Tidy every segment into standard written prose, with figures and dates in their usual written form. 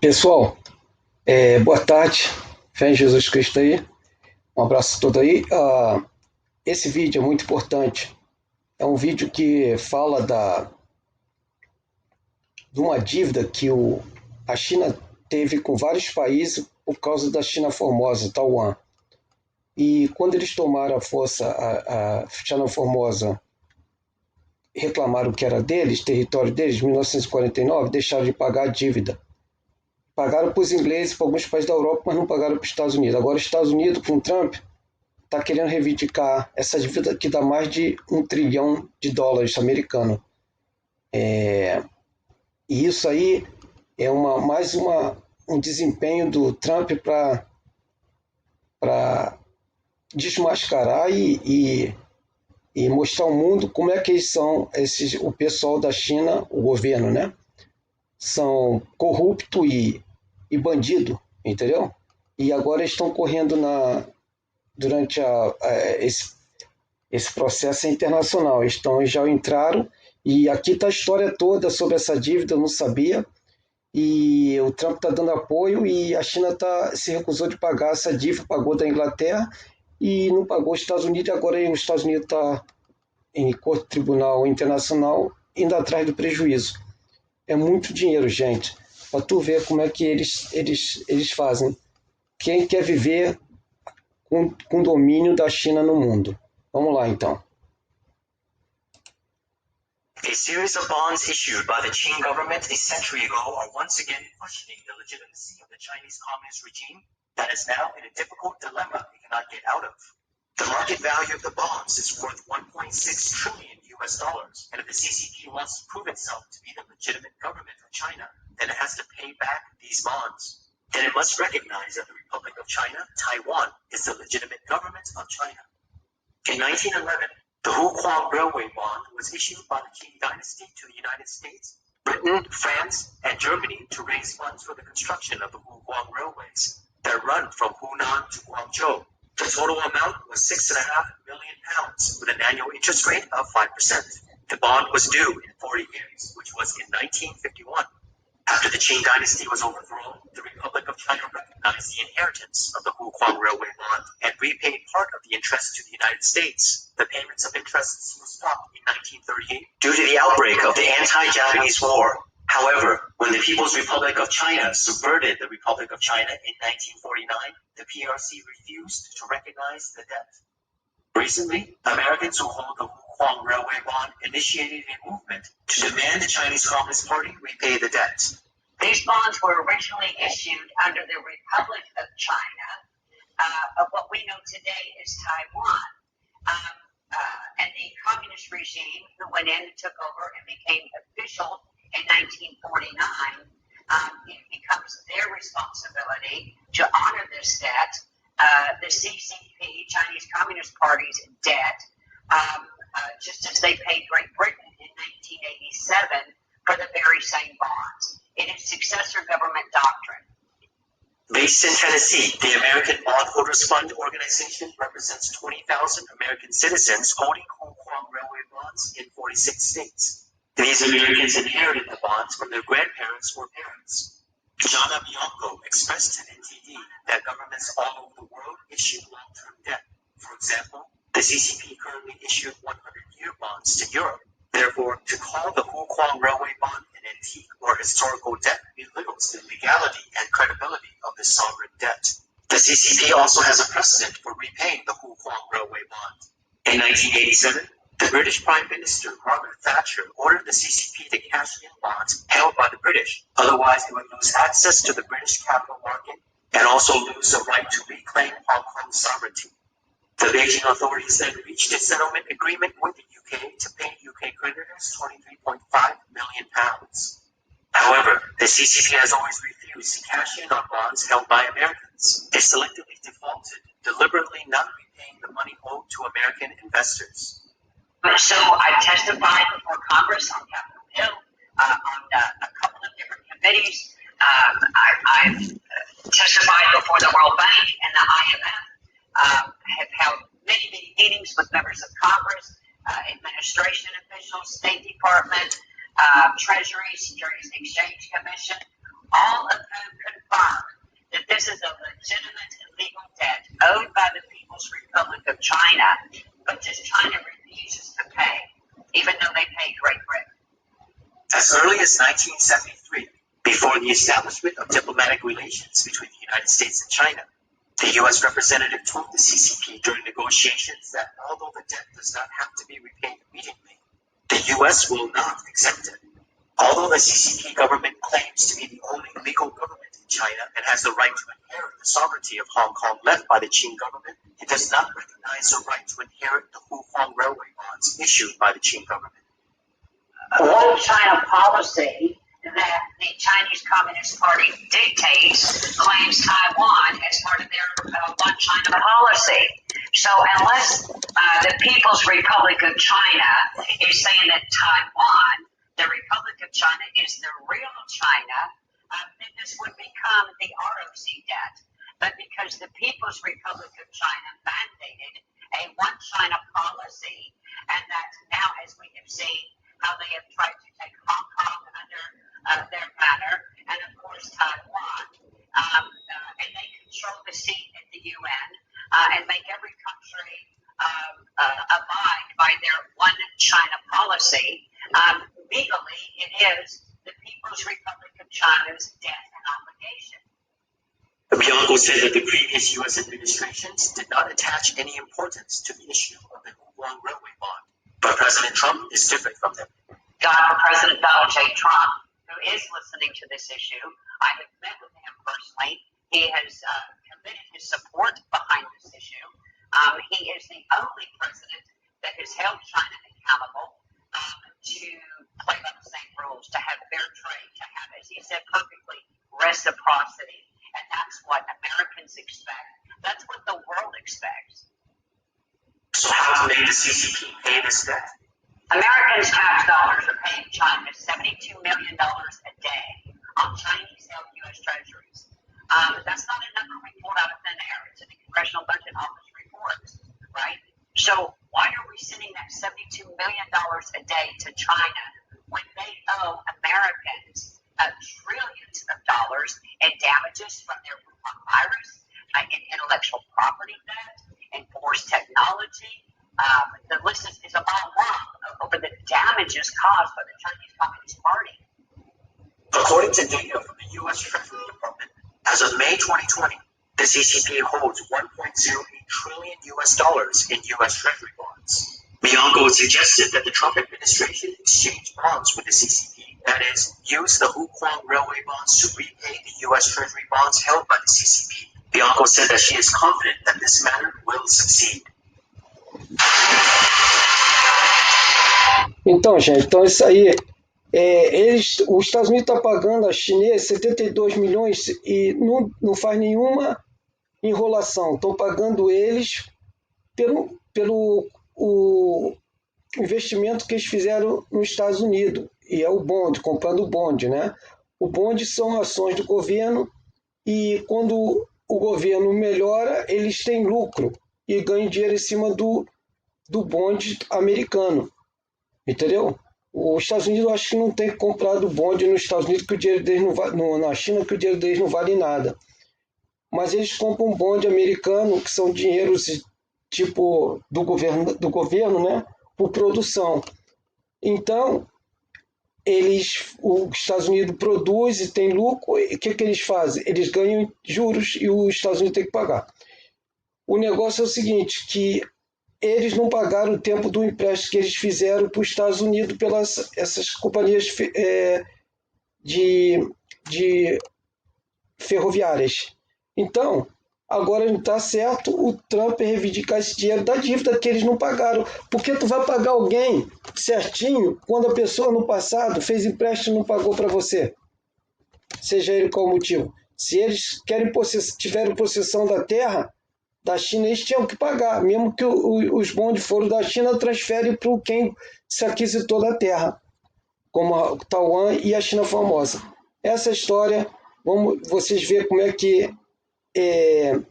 Pessoal, boa tarde, fé em Jesus Cristo aí, um abraço a todos aí. Esse vídeo é muito importante, é um vídeo que fala de uma dívida que a China teve com vários países por causa da China Formosa, Taiwan. E quando eles tomaram a força, a China Formosa, reclamaram que era deles, território deles, em 1949, deixaram de pagar a dívida. Pagaram para os ingleses, para alguns países da Europa, mas não pagaram para os Estados Unidos. Agora, os Estados Unidos, com o Trump, está querendo reivindicar essa dívida que dá mais de $1 trilhão americanos. E isso aí é mais um desempenho do Trump para desmascarar e mostrar ao mundo como é que eles são, o pessoal da China, o governo, né? São corrupto e bandido, entendeu? E agora eles estão correndo durante esse processo internacional. Já entraram, e aqui está a história toda sobre essa dívida, eu não sabia, e o Trump está dando apoio, e a China se recusou de pagar essa dívida, pagou da Inglaterra, e não pagou os Estados Unidos, e agora os Estados Unidos está em courte, tribunal internacional, indo atrás do prejuízo. É muito dinheiro, gente, para tu ver como é que eles fazem. Quem quer viver com domínio da China no mundo? Vamos lá, então. A series of bonds issued by the Qing government a century ago are once again questioning the legitimacy of the Chinese Communist regime that is now in a difficult dilemma it cannot get out of. The market value of the bonds is worth 1.6 trillion US dollars, and if the CCP wants to prove itself to be the legitimate government of China, then it has to pay back these bonds. Then it must recognize that the Republic of China, Taiwan, is the legitimate government of China. In 1911, the Huquan Railway Bond was issued by the Qing dynasty to the United States, Britain, France, and Germany to raise funds for the construction of the Huquan Railways that run from Hunan to Guangzhou. The total amount was £6.5 million with an annual interest rate of 5%. The bond was due in 40 years, which was in 1951. After the Qing dynasty was overthrown, the Republic of China recognized the inheritance of the Huquan Railway Bond and repaid part of the interest to the United States. The payments of interests were stopped in 1938 due to the outbreak of the anti-Japanese War. However, when the People's Republic of China subverted the Republic of China in 1949, the PRC refused to recognize the debt. Recently, Americans who hold the Huquan Railway Bond initiated a movement to demand the Chinese Communist Party repay the debt. These bonds were originally issued under the Republic of China, of what we know today as Taiwan. And the communist regime who went in and took over and became official in 1949, it becomes their responsibility to honor this debt. The CCP, Chinese Communist Party's debt, just as they paid Great Britain in 1987 for the very same bonds. It is successor government doctrine. Based in Tennessee, the American Bondholders Fund organization represents 20,000 American citizens holding Huquan Railway bonds in 46 states. These Americans inherited the bonds from their grandparents or parents. Jana Bianco expressed to NTD that governments all over the world issue long-term debt. For example, the CCP currently issued 100-year bonds to Europe. Therefore, to call the Huquan Railway Bond an antique or historical debt belittles the legality and credibility of this sovereign debt. The CCP also has a precedent for repaying the Huquan Railway Bond. In 1987, the British Prime Minister, Margaret Thatcher, ordered the CCP to cash in bonds held by the British. Otherwise, it would lose access to the British capital market and also lose the right to reclaim Hong Kong's sovereignty. The Beijing authorities then reached a settlement agreement with the UK to pay UK creditors £23.5 million. However, the CCP has always refused to cash in on bonds held by Americans. It selectively defaulted, deliberately not repaying the money owed to American investors. So I testified before Congress on Capitol Hill, on a couple of different committees. I've testified before the World Bank and the IMF. Have held many meetings with members of Congress, administration officials, State Department, Treasury, Securities and Exchange Commission, all of whom this is a legitimate and legal debt owed by the People's Republic of China, but just China refuses to pay, even though they pay Great Britain. As early as 1973, before the establishment of diplomatic relations between the United States and China, the U.S. representative told the CCP during negotiations that although the debt does not have to be repaid immediately, the U.S. will not accept it. Although the CCP government claims to be the only legal government in China and has the right to inherit the sovereignty of Hong Kong left by the Qing government, it does not recognize the right to inherit the Huang Railway bonds issued by the Qing government. A one China policy that the Chinese Communist Party dictates claims Taiwan as part of their one China policy. So unless the People's Republic of China is saying that Taiwan, the Republic of China, is the real China, then this would become the ROC debt. But because the People's Republic of China mandated a one China policy, and that now, as we have seen, how they have tried to take Hong Kong under their banner, and of course Taiwan, and they control the seat at the UN, and make every country abide by their one China policy. Legally, it is the People's Republic of China's debt and obligation. Bianco said that the previous U.S. administrations did not attach any importance to the issue of the Huang Railway bond, but President Trump is different from them. President Donald J. Trump, who is listening to this issue, I have met with him personally. He has committed his support behind this issue. He is the only president that has held China accountable to play by the same rules, to have fair trade, to have, as he said perfectly, reciprocity. And that's what Americans expect. That's what the world expects. So how to make the CCP pay this debt? Americans' tax dollars are paying China $72 million a day on Chinese-held U.S. treasuries. That's not a number we pulled out of thin air. It's in the Congressional Budget Office reports, right? So why are we sending that $72 million a day to China when they owe Americans trillions of dollars in damages from their virus, in intellectual property theft, enforced technology? The list is a mile long over the damages caused by the Chinese Communist Party. According to data from the U.S. Treasury Department, as of May 2020, the CCP holds $1.08 trillion in U.S. Treasury bonds. Bianco suggested that the Trump administration exchange bonds with the CCP, that is, use the Huang Railway bonds to repay the U.S. Treasury bonds held by the CCP. Bianco said that she is confident that this matter will succeed. Então, gente, isso aí, os Estados Unidos estão pagando a chinesa 72 milhões e não faz nenhuma enrolação. Estão pagando eles pelo o investimento que eles fizeram nos Estados Unidos. E é o bonde, comprando o bonde, né? O bonde são ações do governo e quando o governo melhora, eles têm lucro e ganham dinheiro em cima do bonde americano. Entendeu? Os Estados Unidos, eu acho que não tem comprado bonde nos Estados Unidos, que o dinheiro deles não vale, na China, que o dinheiro deles não vale nada. Mas eles compram bonde americano, que são dinheiros tipo do governo, né? Por produção. Então, os Estados Unidos produzem e tem lucro, e o que eles fazem? Eles ganham juros e os Estados Unidos têm que pagar. O negócio é o seguinte, que eles não pagaram o tempo do empréstimo que eles fizeram para os Estados Unidos pelas essas companhias de ferroviárias. Então, agora não está certo o Trump reivindicar esse dinheiro da dívida que eles não pagaram. Porque tu vai pagar alguém certinho quando a pessoa no passado fez empréstimo e não pagou para você? Seja ele qual o motivo. Se eles tiveram possessão da terra da China, eles tinham que pagar. Mesmo que os bondes foram da China, transfere para quem se aquisitou da terra, como a Taiwan e a China famosa. Essa história, vocês verem como é que é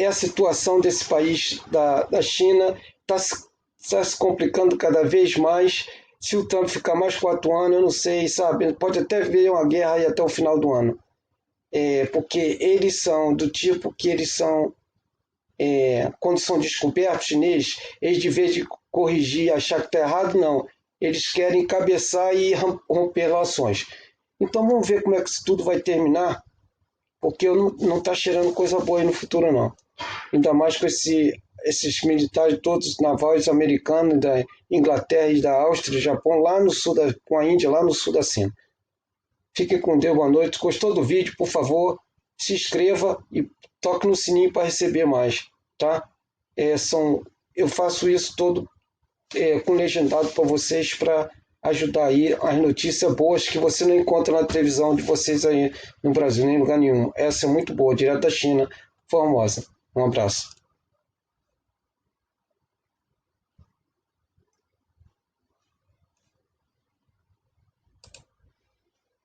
a situação desse país da China. Está se complicando cada vez mais. Se o Trump ficar mais 4 anos, eu não sei, sabe? Pode até vir uma guerra aí até o final do ano. porque eles são do tipo que eles são, quando são descobertos chineses, eles de vez de corrigir, achar que está errado, não. Eles querem cabeçar e romper relações. Então vamos ver como é que isso tudo vai terminar, porque não está cheirando coisa boa aí no futuro, não. Ainda mais com esses militares todos navais americanos da Inglaterra e da Áustria, Japão, lá no sul com a Índia, lá no sul da China. Fique com Deus, boa noite. Gostou do vídeo, por favor, se inscreva e toque no sininho para receber mais, tá? Eu faço isso todo com legendado para vocês, para ajudar aí as notícias boas que você não encontra na televisão de vocês aí no Brasil, nem em lugar nenhum. Essa é muito boa, direto da China, famosa. Um abraço.